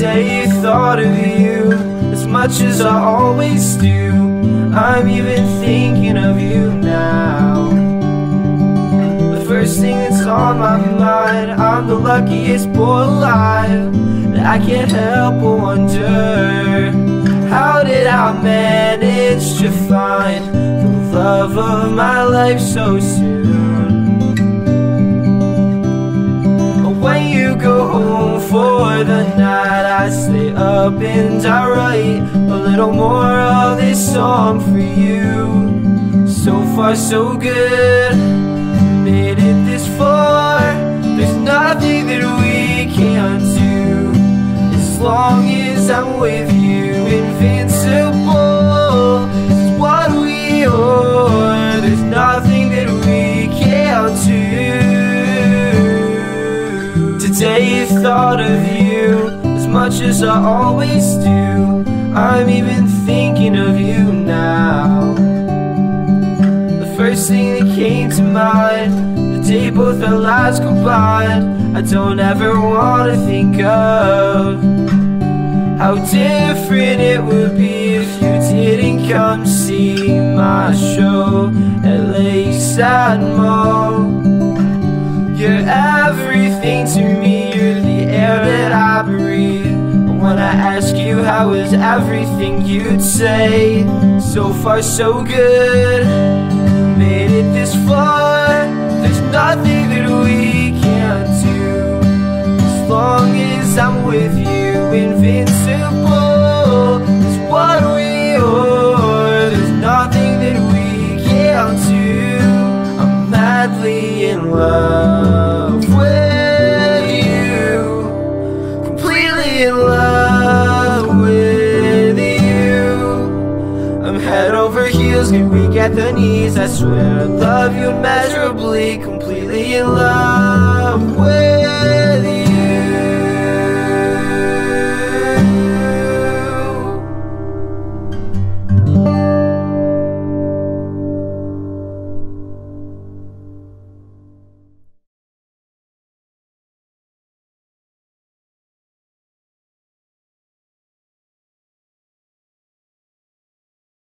Today thought of you as much as I always do. I'm even thinking of you now. The first thing that's on my mind, I'm the luckiest boy alive. And I can't help but wonder, how did I manage to find the love of my life so soon? When you go home for the night, I stay up and I write a little more of this song for you. So far so good, made it this far. There's nothing that we can't do as long as I'm with you. Invincible is what we are. There's nothing that we can't do. Today thought of you as much as I always do. I'm even thinking of you now. The first thing that came to mind, the day both our lives combined, I don't ever want to think of how different it would be if you didn't come see my show at Lakeside Mall. You're everything to me, you're the air that I breathe. And when I ask you how is everything, you'd say, so far so good, made it this far. There's nothing that we can't do as long as I'm with you. Invincible is what we are. There's nothing that we can't do. I'm madly in love with you, completely in love with you. I'm head over heels, get weak at the knees. I swear I love you immeasurably, completely in love with you.